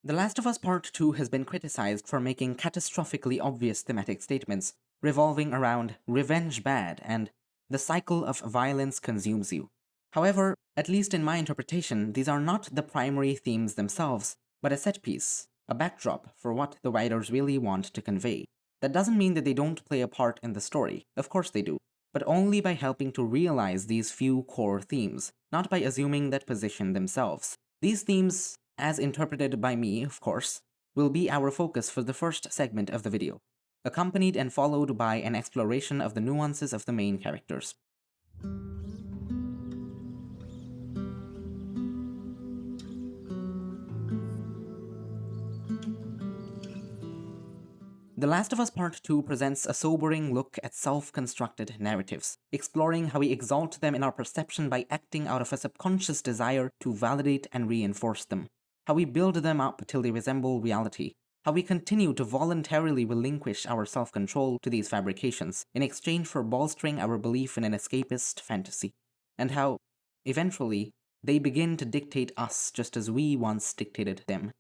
The Last of Us Part 2 has been criticized for making catastrophically obvious thematic statements revolving around revenge bad and the cycle of violence consumes you. However, at least in my interpretation, these are not the primary themes themselves, but a set piece, a backdrop for what the writers really want to convey. That doesn't mean that they don't play a part in the story, of course they do, but only by helping to realize these few core themes, not by assuming that position themselves. These themes, as interpreted by me, of course, will be our focus for the first segment of the video, accompanied and followed by an exploration of the nuances of the main characters. The Last of Us Part 2 presents a sobering look at self-constructed narratives, exploring how we exalt them in our perception by acting out of a subconscious desire to validate and reinforce them, how we build them up till they resemble reality, how we continue to voluntarily relinquish our self-control to these fabrications in exchange for bolstering our belief in an escapist fantasy, and how, eventually, they begin to dictate us just as we once dictated them.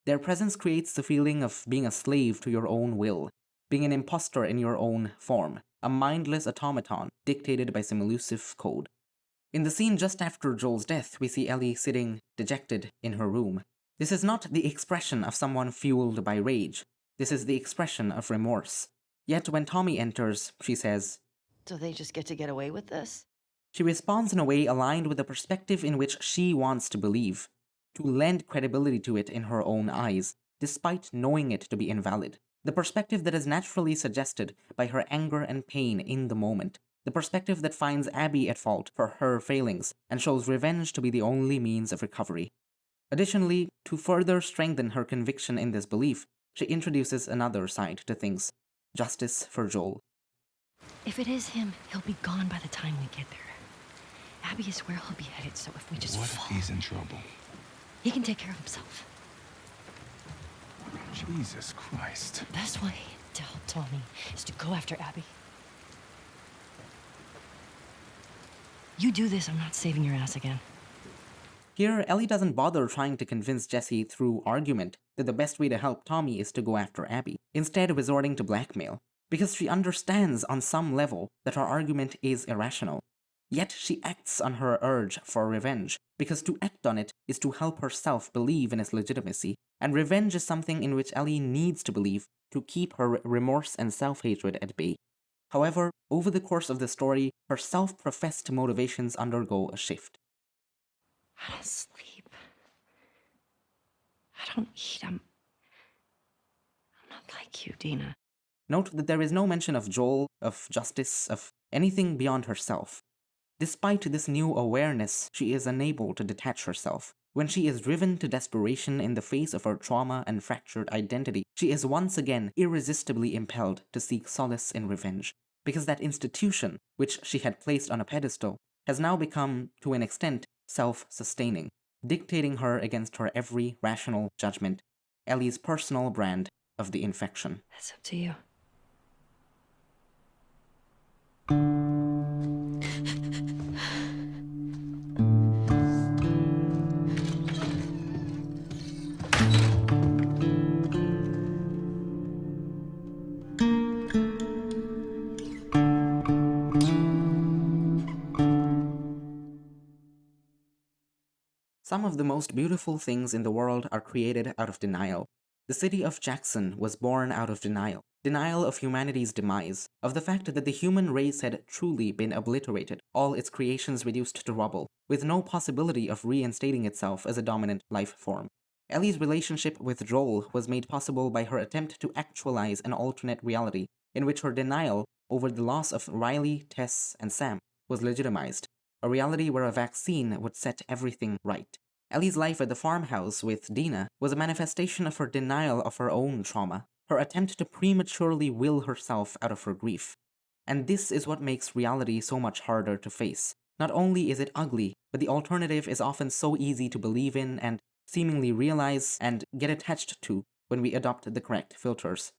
Their presence creates the feeling of being a slave to your own will, being an impostor in your own form, a mindless automaton dictated by some elusive code. In the scene just after Joel's death, we see Ellie sitting dejected in her room. This is not the expression of someone fueled by rage. This is the expression of remorse. Yet when Tommy enters, she says, "So they just get to get away with this?" She responds in a way aligned with the perspective in which she wants to believe, to lend credibility to it in her own eyes, despite knowing it to be invalid. The perspective that is naturally suggested by her anger and pain in the moment. The perspective that finds Abby at fault for her failings and shows revenge to be the only means of recovery. Additionally, to further strengthen her conviction in this belief, she introduces another side to things: justice for Joel. If it is him, he'll be gone by the time we get there. Abby is where he'll be headed, so if we just What if he's in trouble? He can take care of himself. Jesus Christ. The best way to help Tommy is to go after Abby. You do this, I'm not saving your ass again. Here, Ellie doesn't bother trying to convince Jesse through argument that the best way to help Tommy is to go after Abby, instead resorting to blackmail, because she understands on some level that her argument is irrational. Yet she acts on her urge for revenge, because to act on it is to help herself believe in its legitimacy, and revenge is something in which Ellie needs to believe to keep her remorse and self-hatred at bay. However, over the course of the story, her self-professed motivations undergo a shift. I don't sleep. I don't eat. I'm not like you, Dina. Note that there is no mention of Joel, of justice, of anything beyond herself. Despite this new awareness, she is unable to detach herself. When she is driven to desperation in the face of her trauma and fractured identity, she is once again irresistibly impelled to seek solace in revenge. Because that institution, which she had placed on a pedestal, has now become, to an extent, self-sustaining, dictating her against her every rational judgment, Ellie's personal brand of the infection. That's up to you. Some of the most beautiful things in the world are created out of denial. The city of Jackson was born out of denial. Denial of humanity's demise, of the fact that the human race had truly been obliterated, all its creations reduced to rubble, with no possibility of reinstating itself as a dominant life form. Ellie's relationship with Joel was made possible by her attempt to actualize an alternate reality, in which her denial over the loss of Riley, Tess, and Sam was legitimized, a reality where a vaccine would set everything right. Ellie's life at the farmhouse with Dina was a manifestation of her denial of her own trauma, her attempt to prematurely will herself out of her grief. And this is what makes reality so much harder to face. Not only is it ugly, but the alternative is often so easy to believe in and seemingly realize and get attached to when we adopt the correct filters.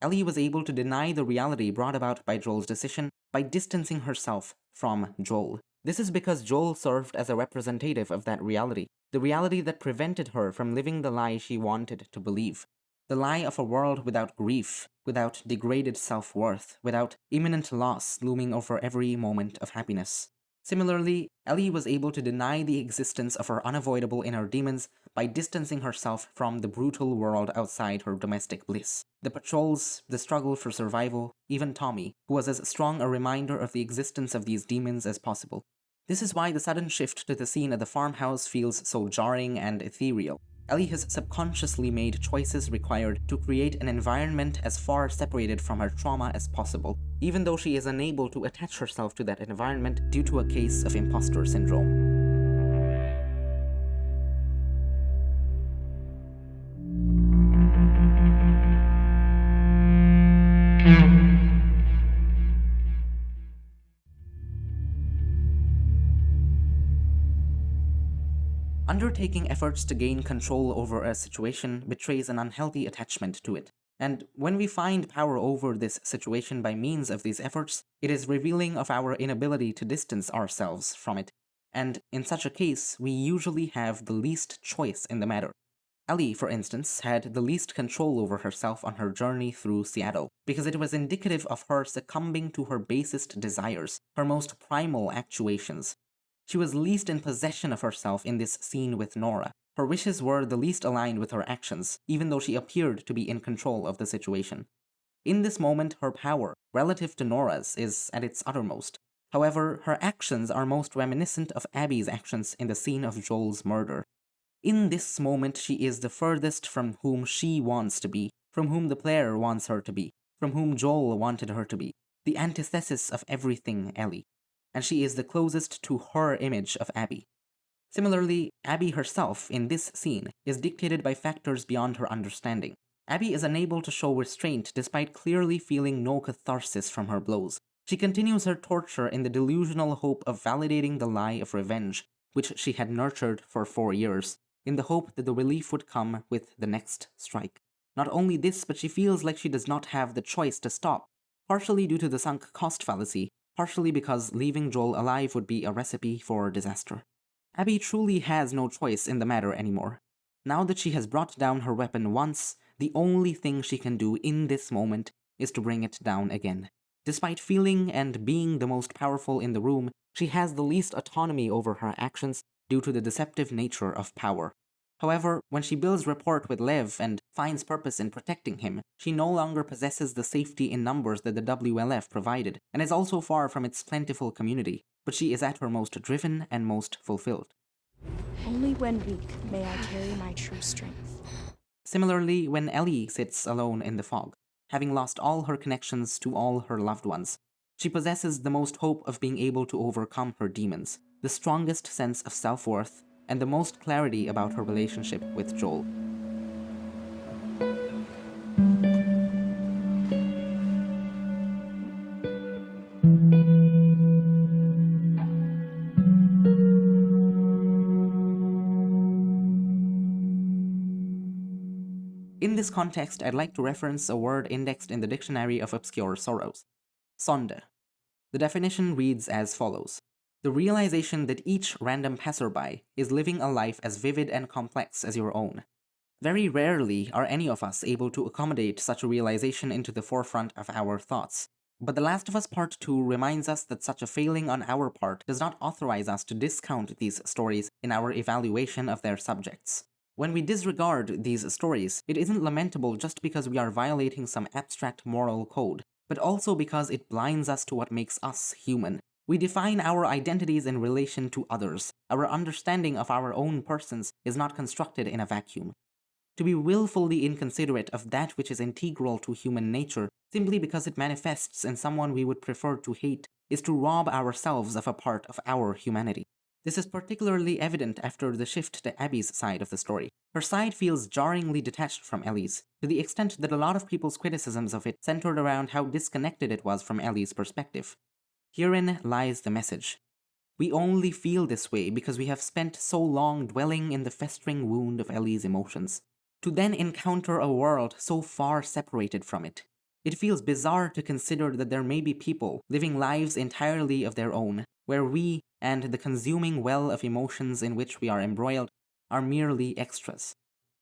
Ellie was able to deny the reality brought about by Joel's decision by distancing herself from Joel. This is because Joel served as a representative of that reality, the reality that prevented her from living the lie she wanted to believe. The lie of a world without grief, without degraded self-worth, without imminent loss looming over every moment of happiness. Similarly, Ellie was able to deny the existence of her unavoidable inner demons by distancing herself from the brutal world outside her domestic bliss. The patrols, the struggle for survival, even Tommy, who was as strong a reminder of the existence of these demons as possible. This is why the sudden shift to the scene at the farmhouse feels so jarring and ethereal. Ellie has subconsciously made choices required to create an environment as far separated from her trauma as possible, even though she is unable to attach herself to that environment due to a case of imposter syndrome. Undertaking efforts to gain control over a situation betrays an unhealthy attachment to it. And when we find power over this situation by means of these efforts, it is revealing of our inability to distance ourselves from it. And in such a case, we usually have the least choice in the matter. Ellie, for instance, had the least control over herself on her journey through Seattle, because it was indicative of her succumbing to her basest desires, her most primal actuations. She was least in possession of herself in this scene with Nora. Her wishes were the least aligned with her actions, even though she appeared to be in control of the situation. In this moment, her power, relative to Nora's, is at its uttermost. However, her actions are most reminiscent of Abby's actions in the scene of Joel's murder. In this moment, she is the furthest from whom she wants to be, from whom the player wants her to be, from whom Joel wanted her to be, the antithesis of everything Ellie. And she is the closest to her image of Abby. Similarly, Abby herself, in this scene, is dictated by factors beyond her understanding. Abby is unable to show restraint despite clearly feeling no catharsis from her blows. She continues her torture in the delusional hope of validating the lie of revenge, which she had nurtured for 4 years, in the hope that the relief would come with the next strike. Not only this, but she feels like she does not have the choice to stop, partially due to the sunk cost fallacy, partially because leaving Joel alive would be a recipe for disaster. Abby truly has no choice in the matter anymore. Now that she has brought down her weapon once, the only thing she can do in this moment is to bring it down again. Despite feeling and being the most powerful in the room, she has the least autonomy over her actions due to the deceptive nature of power. However, when she builds rapport with Lev and finds purpose in protecting him, she no longer possesses the safety in numbers that the WLF provided, and is also far from its plentiful community, but she is at her most driven and most fulfilled. Only when weak may I carry my true strength. Similarly, when Ellie sits alone in the fog, having lost all her connections to all her loved ones, she possesses the most hope of being able to overcome her demons, the strongest sense of self-worth, and the most clarity about her relationship with Joel. In this context, I'd like to reference a word indexed in the Dictionary of Obscure Sorrows: Sonde. The definition reads as follows: the realization that each random passerby is living a life as vivid and complex as your own. Very rarely are any of us able to accommodate such a realization into the forefront of our thoughts. But The Last of Us Part 2 reminds us that such a failing on our part does not authorize us to discount these stories in our evaluation of their subjects. When we disregard these stories, it isn't lamentable just because we are violating some abstract moral code, but also because it blinds us to what makes us human. We define our identities in relation to others. Our understanding of our own persons is not constructed in a vacuum. To be willfully inconsiderate of that which is integral to human nature, simply because it manifests in someone we would prefer to hate, is to rob ourselves of a part of our humanity. This is particularly evident after the shift to Abby's side of the story. Her side feels jarringly detached from Ellie's, to the extent that a lot of people's criticisms of it centered around how disconnected it was from Ellie's perspective. Herein lies the message. We only feel this way because we have spent so long dwelling in the festering wound of Ellie's emotions. To then encounter a world so far separated from it, it feels bizarre to consider that there may be people living lives entirely of their own, where we, and the consuming well of emotions in which we are embroiled are merely extras.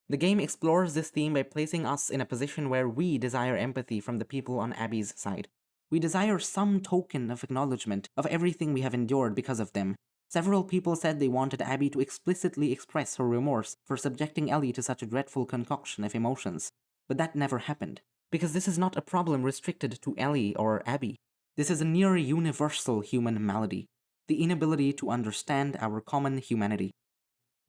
The game explores this theme by placing us in a position where we desire empathy from the people on Abby's side. We desire some token of acknowledgement of everything we have endured because of them. Several people said they wanted Abby to explicitly express her remorse for subjecting Ellie to such a dreadful concoction of emotions. But that never happened, because this is not a problem restricted to Ellie or Abby. This is a near universal human malady, the inability to understand our common humanity.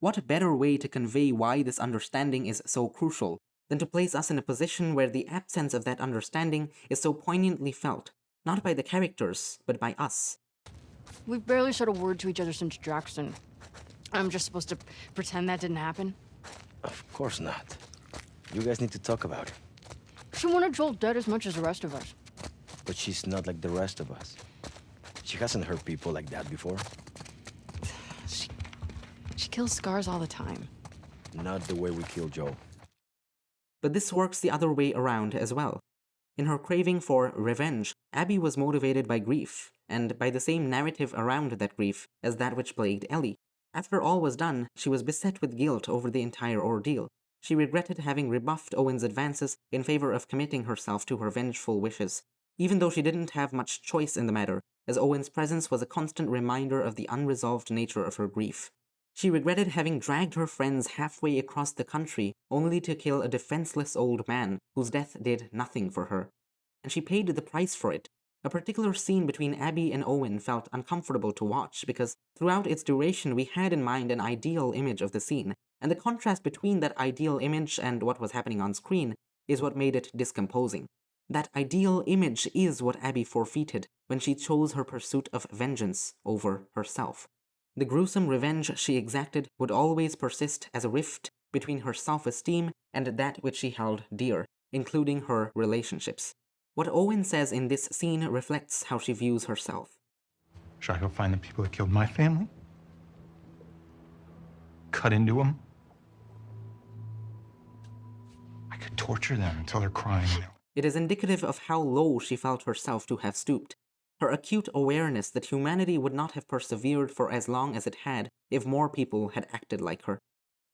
What better way to convey why this understanding is so crucial than to place us in a position where the absence of that understanding is so poignantly felt, not by the characters, but by us. We've barely said a word to each other since Jackson. I'm just supposed to pretend that didn't happen? Of course not. You guys need to talk about it. She wanted Joel dead as much as the rest of us. But she's not like the rest of us. She hasn't hurt people like that before. She kills scars all the time. Not the way we kill Joel. But this works the other way around as well. In her craving for revenge, Abby was motivated by grief, and by the same narrative around that grief as that which plagued Ellie. After all was done, she was beset with guilt over the entire ordeal. She regretted having rebuffed Owen's advances in favor of committing herself to her vengeful wishes, even though she didn't have much choice in the matter, as Owen's presence was a constant reminder of the unresolved nature of her grief. She regretted having dragged her friends halfway across the country only to kill a defenseless old man whose death did nothing for her. And she paid the price for it. A particular scene between Abby and Owen felt uncomfortable to watch because throughout its duration we had in mind an ideal image of the scene, and the contrast between that ideal image and what was happening on screen is what made it discomposing. That ideal image is what Abby forfeited when she chose her pursuit of vengeance over herself. The gruesome revenge she exacted would always persist as a rift between her self-esteem and that which she held dear, including her relationships. What Owen says in this scene reflects how she views herself. Should I go find the people that killed my family? Cut into them? I could torture them until they're crying. It is indicative of how low she felt herself to have stooped. Her acute awareness that humanity would not have persevered for as long as it had if more people had acted like her.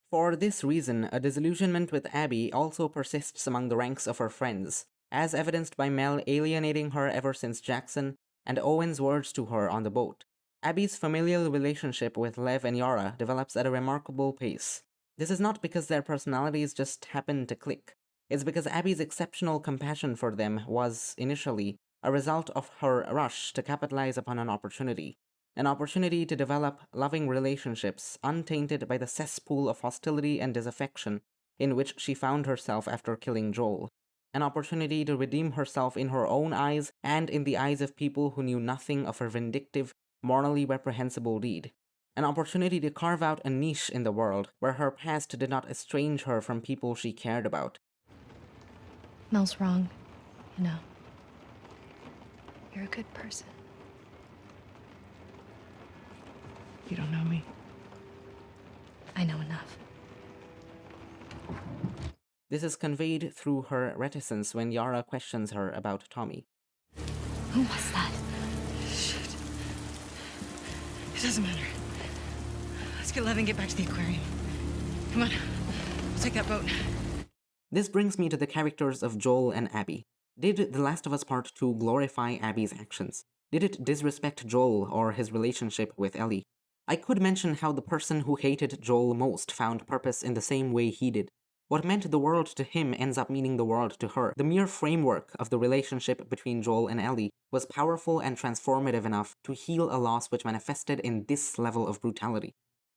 For this reason, a disillusionment with Abby also persists among the ranks of her friends, as evidenced by Mel alienating her ever since Jackson, and Owen's words to her on the boat. Abby's familial relationship with Lev and Yara develops at a remarkable pace. This is not because their personalities just happen to click. It's because Abby's exceptional compassion for them was, initially, a result of her rush to capitalize upon an opportunity to develop loving relationships untainted by the cesspool of hostility and disaffection in which she found herself after killing Joel, an opportunity to redeem herself in her own eyes and in the eyes of people who knew nothing of her vindictive, morally reprehensible deed, an opportunity to carve out a niche in the world where her past did not estrange her from people she cared about. Mel's wrong, you know. You're a good person. You don't know me. I know enough. This is conveyed through her reticence when Yara questions her about Tommy. Who was that? Shit. It doesn't matter. Let's get Lev and get back to the aquarium. Come on. We'll take that boat. This brings me to the characters of Joel and Abby. Did The Last of Us Part 2 glorify Abby's actions? Did it disrespect Joel or his relationship with Ellie? I could mention how the person who hated Joel most found purpose in the same way he did. What meant the world to him ends up meaning the world to her. The mere framework of the relationship between Joel and Ellie was powerful and transformative enough to heal a loss which manifested in this level of brutality.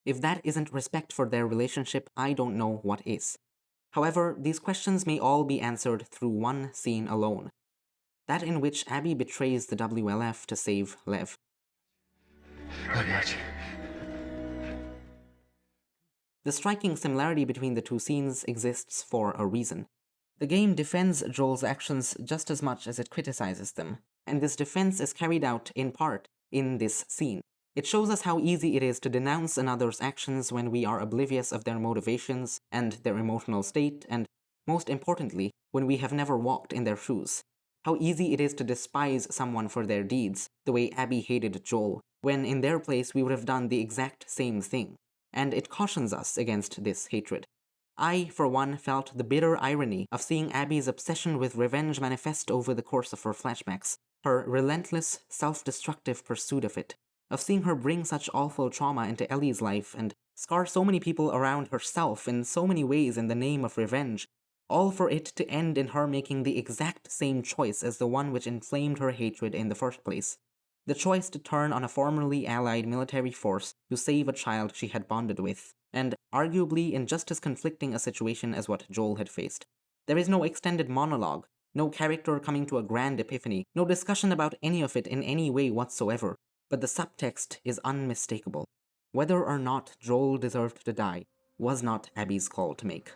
If that isn't respect for their relationship, I don't know what is. However, these questions may all be answered through one scene alone. That in which Abby betrays the WLF to save Lev. Not much. The striking similarity between the two scenes exists for a reason. The game defends Joel's actions just as much as it criticizes them, and this defense is carried out, in part, in this scene. It shows us how easy it is to denounce another's actions when we are oblivious of their motivations and their emotional state, and, most importantly, when we have never walked in their shoes. How easy it is to despise someone for their deeds, the way Abby hated Joel, when in their place we would have done the exact same thing, and it cautions us against this hatred. I, for one, felt the bitter irony of seeing Abby's obsession with revenge manifest over the course of her flashbacks, her relentless, self-destructive pursuit of it, of seeing her bring such awful trauma into Ellie's life and scar so many people around herself in so many ways in the name of revenge, all for it to end in her making the exact same choice as the one which inflamed her hatred in the first place. The choice to turn on a formerly allied military force to save a child she had bonded with, and arguably in just as conflicting a situation as what Joel had faced. There is no extended monologue, no character coming to a grand epiphany, no discussion about any of it in any way whatsoever, but the subtext is unmistakable. Whether or not Joel deserved to die was not Abby's call to make.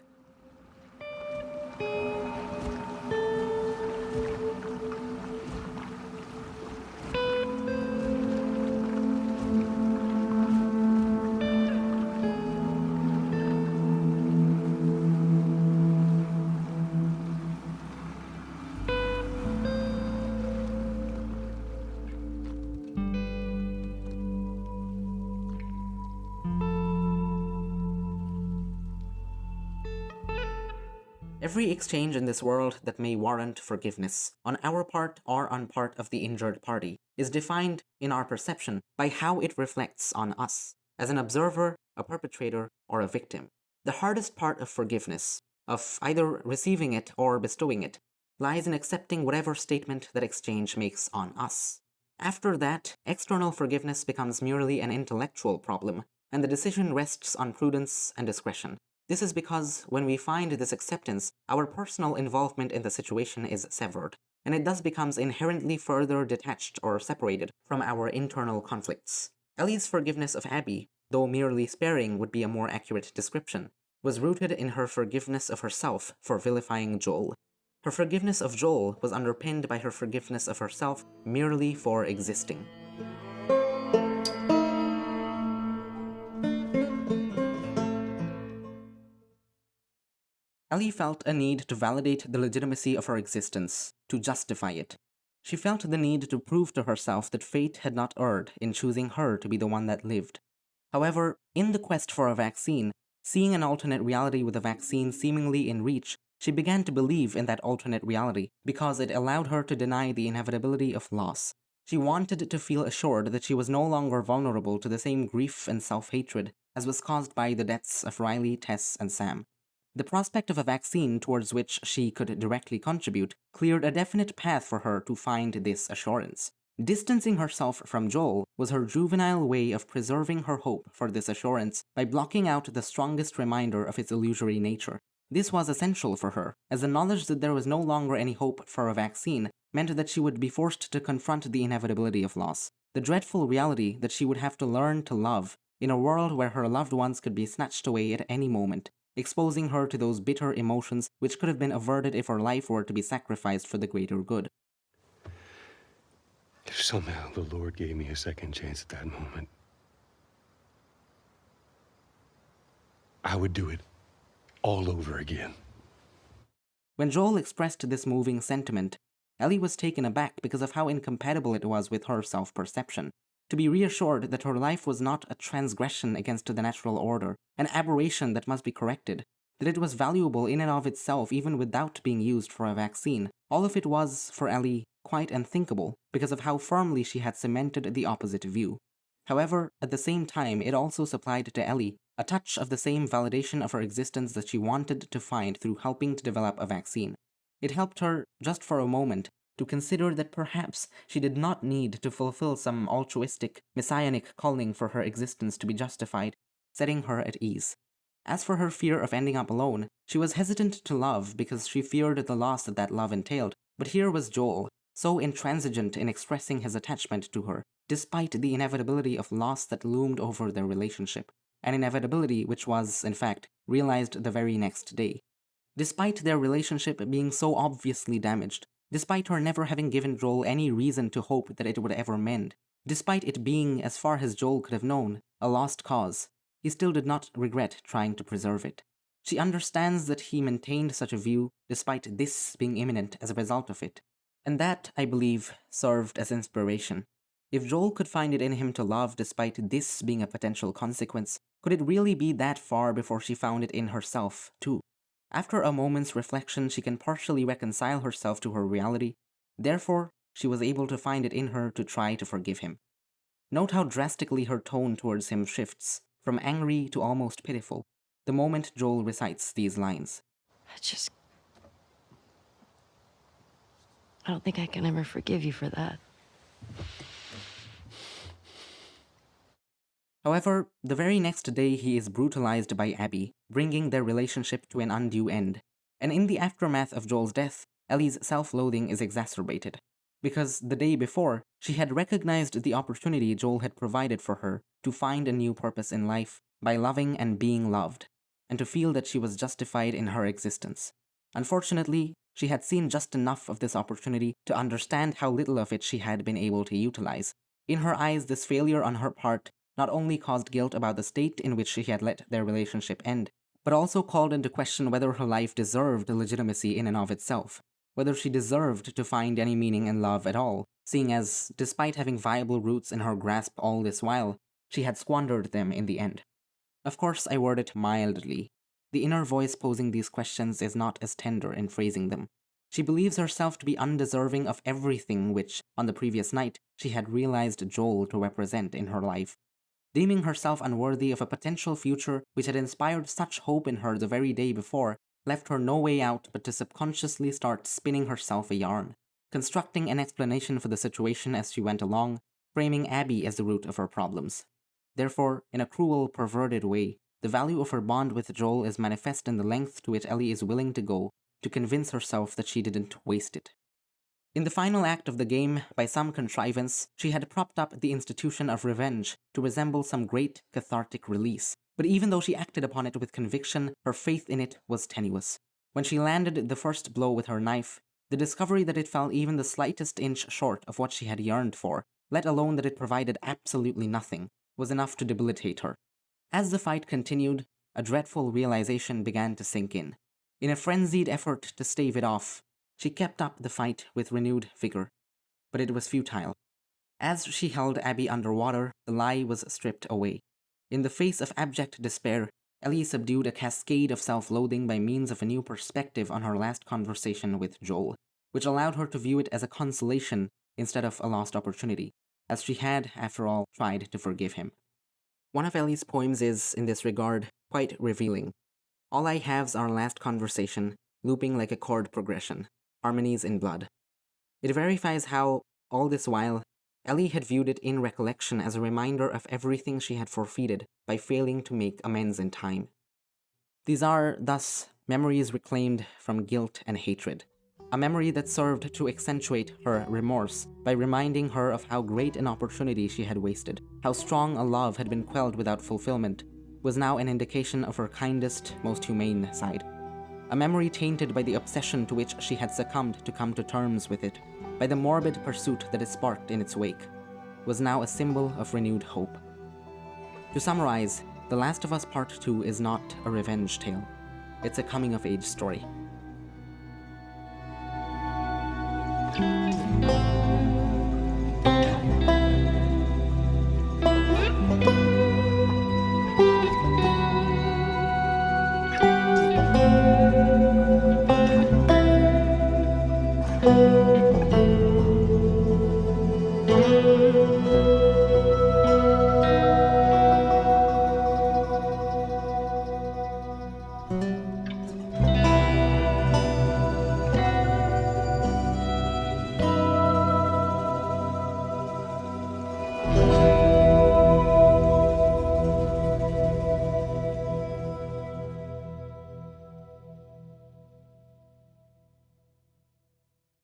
Every exchange in this world that may warrant forgiveness, on our part or on part of the injured party, is defined, in our perception, by how it reflects on us, as an observer, a perpetrator, or a victim. The hardest part of forgiveness, of either receiving it or bestowing it, lies in accepting whatever statement that exchange makes on us. After that, external forgiveness becomes merely an intellectual problem, and the decision rests on prudence and discretion. This is because, when we find this acceptance, our personal involvement in the situation is severed, and it thus becomes inherently further detached or separated from our internal conflicts. Ellie's forgiveness of Abby, though merely sparing would be a more accurate description, was rooted in her forgiveness of herself for vilifying Joel. Her forgiveness of Joel was underpinned by her forgiveness of herself merely for existing. Ellie felt a need to validate the legitimacy of her existence, to justify it. She felt the need to prove to herself that fate had not erred in choosing her to be the one that lived. However, in the quest for a vaccine, seeing an alternate reality with a vaccine seemingly in reach, she began to believe in that alternate reality because it allowed her to deny the inevitability of loss. She wanted to feel assured that she was no longer vulnerable to the same grief and self-hatred as was caused by the deaths of Riley, Tess, and Sam. The prospect of a vaccine towards which she could directly contribute cleared a definite path for her to find this assurance. Distancing herself from Joel was her juvenile way of preserving her hope for this assurance by blocking out the strongest reminder of its illusory nature. This was essential for her, as the knowledge that there was no longer any hope for a vaccine meant that she would be forced to confront the inevitability of loss, the dreadful reality that she would have to learn to love in a world where her loved ones could be snatched away at any moment, exposing her to those bitter emotions which could have been averted if her life were to be sacrificed for the greater good. If somehow the Lord gave me a second chance at that moment, I would do it all over again. When Joel expressed this moving sentiment, Ellie was taken aback because of how incompatible it was with her self-perception. To be reassured that her life was not a transgression against the natural order, an aberration that must be corrected, that it was valuable in and of itself even without being used for a vaccine, all of it was, for Ellie, quite unthinkable because of how firmly she had cemented the opposite view. However, at the same time, it also supplied to Ellie a touch of the same validation of her existence that she wanted to find through helping to develop a vaccine. It helped her, just for a moment, to consider that perhaps she did not need to fulfill some altruistic, messianic calling for her existence to be justified, setting her at ease. As for her fear of ending up alone, she was hesitant to love because she feared the loss that love entailed, but here was Joel, so intransigent in expressing his attachment to her, despite the inevitability of loss that loomed over their relationship, an inevitability which was, in fact, realized the very next day. Despite their relationship being so obviously damaged, despite her never having given Joel any reason to hope that it would ever mend, despite it being, as far as Joel could have known, a lost cause, he still did not regret trying to preserve it. She understands that he maintained such a view despite this being imminent as a result of it, and that, I believe, served as inspiration. If Joel could find it in him to love despite this being a potential consequence, could it really be that far before she found it in herself, too? After a moment's reflection, she can partially reconcile herself to her reality. Therefore, she was able to find it in her to try to forgive him. Note how drastically her tone towards him shifts, from angry to almost pitiful, the moment Joel recites these lines. I don't think I can ever forgive you for that. However, the very next day he is brutalized by Abby, bringing their relationship to an undue end. And in the aftermath of Joel's death, Ellie's self-loathing is exacerbated. Because the day before, she had recognized the opportunity Joel had provided for her to find a new purpose in life by loving and being loved, and to feel that she was justified in her existence. Unfortunately, she had seen just enough of this opportunity to understand how little of it she had been able to utilize. In her eyes, this failure on her part not only caused guilt about the state in which she had let their relationship end, but also called into question whether her life deserved legitimacy in and of itself, whether she deserved to find any meaning in love at all, seeing as, despite having viable roots in her grasp all this while, she had squandered them in the end. Of course, I word it mildly. The inner voice posing these questions is not as tender in phrasing them. She believes herself to be undeserving of everything which, on the previous night, she had realized Joel to represent in her life. Deeming herself unworthy of a potential future which had inspired such hope in her the very day before, left her no way out but to subconsciously start spinning herself a yarn, constructing an explanation for the situation as she went along, framing Abby as the root of her problems. Therefore, in a cruel, perverted way, the value of her bond with Joel is manifest in the length to which Ellie is willing to go to convince herself that she didn't waste it. In the final act of the game, by some contrivance, she had propped up the institution of revenge to resemble some great cathartic release. But even though she acted upon it with conviction, her faith in it was tenuous. When she landed the first blow with her knife, the discovery that it fell even the slightest inch short of what she had yearned for, let alone that it provided absolutely nothing, was enough to debilitate her. As the fight continued, a dreadful realization began to sink in. In a frenzied effort to stave it off, she kept up the fight with renewed vigor. But it was futile. As she held Abby underwater, the lie was stripped away. In the face of abject despair, Ellie subdued a cascade of self-loathing by means of a new perspective on her last conversation with Joel, which allowed her to view it as a consolation instead of a lost opportunity, as she had, after all, tried to forgive him. One of Ellie's poems is, in this regard, quite revealing. All I have's our last conversation, looping like a chord progression, harmonies in blood. It verifies how, all this while, Ellie had viewed it in recollection as a reminder of everything she had forfeited by failing to make amends in time. These are, thus, memories reclaimed from guilt and hatred, a memory that served to accentuate her remorse by reminding her of how great an opportunity she had wasted, how strong a love had been quelled without fulfillment, was now an indication of her kindest, most humane side. A memory tainted by the obsession to which she had succumbed to come to terms with it, by the morbid pursuit that it sparked in its wake, was now a symbol of renewed hope. To summarize, The Last of Us Part 2 is not a revenge tale. It's a coming-of-age story.